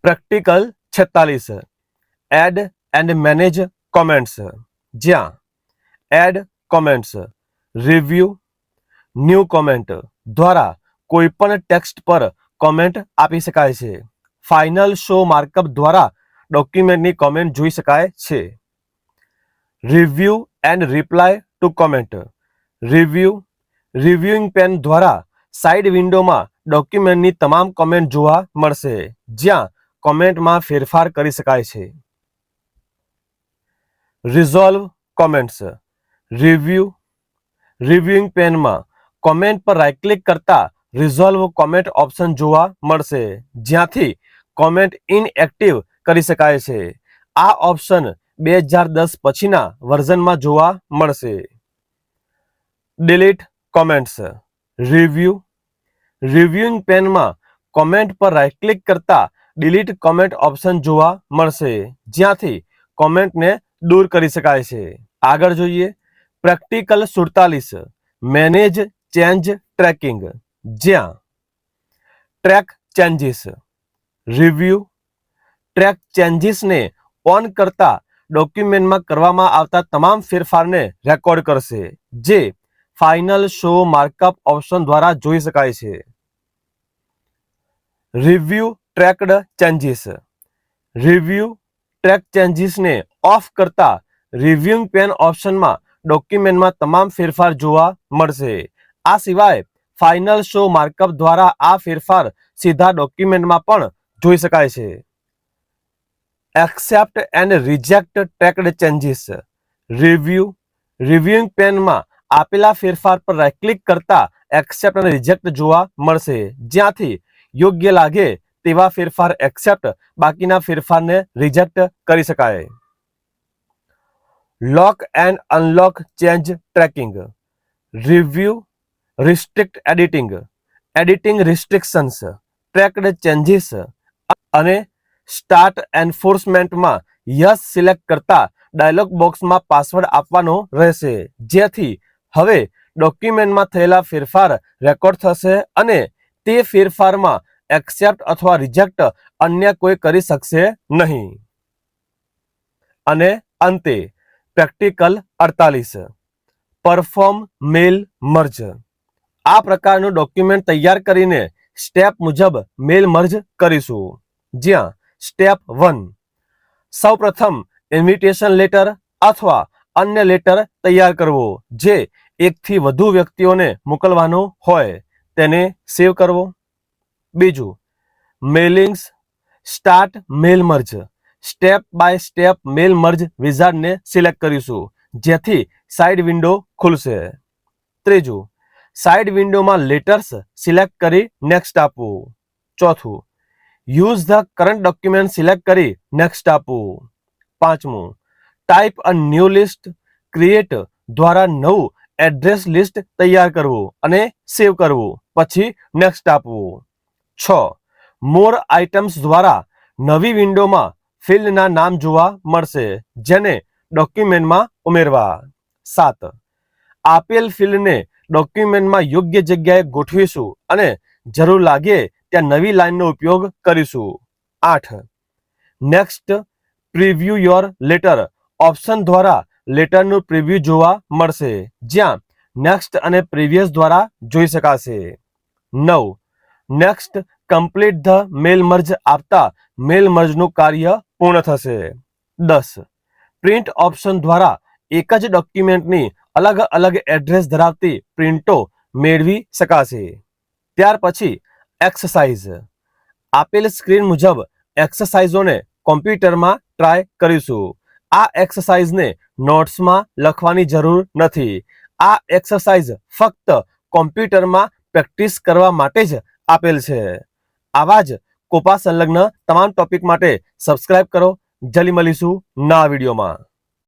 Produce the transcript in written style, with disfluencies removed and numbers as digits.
Practical 46 add and manage comments, જ્યાં add comments, review, new comment દ્વારા કોઈપણ text પર કોમેન્ટ આપી શકાય છે. ફાઇનલ શો માર્કઅપ દ્વારા ડોક્યુમેન્ટની કોમેન્ટ જોઈ શકાય છે. Review and reply to comment, reviewing pane દ્વારા સાઇડ વિન્ડોમાં ડોક્યુમેન્ટની તમામ કોમેન્ટ જોવા મળશે, જ્યાં કોમેન્ટમાં ફેરફાર કરી શકાય છે. રિઝોલ્વ કોમેન્ટ્સ, રિવ્યુઇંગ પેનમાં કોમેન્ટ પર રાઇટ ક્લિક કરતા રિઝોલ્વ કોમેન્ટ ઓપ્શન જોવા મળશે, જ્યાંથી કોમેન્ટ ઇનએક્ટિવ કરી શકાય છે. આ ઓપ્શન 2010 પછીના વર્ઝનમાં જોવા મળશે. ડિલીટ કોમેન્ટ્સ, રિવ્યુઇંગ પેનમાં કોમેન્ટ પર રાઇટ ક્લિક કરતા ડિલીટ કોમેન્ટ ઓપ્શન જોવા મળશે, જ્યાંથી કોમેન્ટને દૂર કરી શકાય છે. આગળ જોઈએ પ્રેક્ટિકલ 47 મેનેજ ચેન્જ ટ્રેકિંગ, જ્યાં ટ્રેક ચેન્જીસ, ટ્રેક ચેન્જીસને ઓન કરતા ડોક્યુમેન્ટમાં કરવામાં આવતા તમામ ફેરફારને રેકોર્ડ કરશે, જે ફાઇનલ શો માર્કઅપ ઓપ્શન દ્વારા જોઈ શકાય છે. Review tracked changes, track ચેન્જીસને of કરતા રિવ્યુઇંગ પેન ઓપ્શનમાં ડોક્યુમેન્ટમાં તમામ ફેરફાર જોવા મળશે. આ સિવાય ફાઇનલ શો માર્કઅપ દ્વારા આ ફેરફાર સીધા ડોક્યુમેન્ટમાં પણ જોઈ શકાય છે. Accept and reject tracked changes, રિવ્યુઇંગ પેનમાં આપેલા ફેરફાર પર રાઇટ ક્લિક કરતા એક્સેપ્ટ અને રિજેક્ટ જોવા મળશે, જ્યાંથી યોગ્ય લાગે તેવા ફેરફાર એક્સેપ્ટ, બાકીના ફેરફારને રિજેક્ટ કરી શકાય. Lock and unlock change tracking, restrict editing restrictions, tracked changes અને સ્ટાર્ટ એન્ફોર્સમેન્ટમાં યસ સિલેક્ટ કરતા ડાયલોગ બોક્સમાં પાસવર્ડ આપવાનો રહેશે, જેથી હવે ડોક્યુમેન્ટમાં થયેલા ફેરફાર રેકોર્ડ થશે અને તે ફેરફારમાં એક્સેપ્ટ અથવા રિજેક્ટ અન્ય કોઈ કરી શકશે નહીં. અને અંતે પ્રેક્ટિકલ 48 પરફોર્મ મેલ મર્જ. આ પ્રકારનું ડોક્યુમેન્ટ તૈયાર કરીને સ્ટેપ મુજબ મેલ મર્જ કરીશું, જ્યાં સ્ટેપ 1 સૌપ્રથમ ઇન્વિટેશન લેટર અથવા અન્ય લેટર તૈયાર કરવો જે એકથી વધુ વ્યક્તિઓને મોકલવાનો હોય તેને સેવ કરવો. બીજું mailings start mail merge, step by step mail merge વિઝાર્ડને સિલેક્ટ કરીશું, જેથી સાઇડ વિન્ડો ખુલશે. ત્રીજું સાઇડ વિન્ડોમાં લેટર્સ સિલેક્ટ કરી નેક્સ્ટ આપવું. ચોથું use the current document select કરી નેક્સ્ટ આપવું. પાંચમું type a new list create દ્વારા નવું એડ્રેસ લિસ્ટ તૈયાર કરવું અને સેવ કરવું, પછી નેક્સ્ટ આપવું. 6 મોર આઇટમ્સ દ્વારા નવી વિન્ડોમાં ફિલ્ડના નામ જોવા મળશે, જેને ડોક્યુમેન્ટમાં ઉમેરવા. 7 આપેલ ફિલ્ડને ડોક્યુમેન્ટમાં યોગ્ય જગ્યાએ ગોઠવીશું અને જરૂર લાગે ત્યાં નવી લાઇનનો ઉપયોગ કરીશું. 8 next preview your letter option દ્વારા લેટરનું પ્રિવ્યુ જોવા મળશે, જ્યાં નેક્સ્ટ અને પ્રીવિયસ દ્વારા જોઈ શકાશે. 9 next complete the mail merge આપતા મેલ મર્જનું કાર્ય પૂર્ણ થશે. 10 પ્રિન્ટ ઓપ્શન દ્વારા એક જ ડોક્યુમેન્ટની અલગ અલગ એડ્રેસ ધરાવતી પ્રિન્ટો મેળવી શકાશે. ત્યાર પછી એક્સરસાઇઝ. આપેલ સ્ક્રીન મુજબ એક્સરસાઇઝોને કોમ્પ્યુટરમાં ટ્રાય કરીશું. આ એક્સરસાઇઝને નોટ્સમાં લખવાની જરૂર નથી. આ એક્સરસાઇઝ ફક્ત કોમ્પ્યુટરમાં પ્રેક્ટિસ કરવા માટે જ આપેલ છે. આવા જ કોપા સંલગ્ન તમામ ટોપિક માટે સબસ્ક્રાઇબ કરો. જલ્દી મળીશું નવા વિડીયોમાં.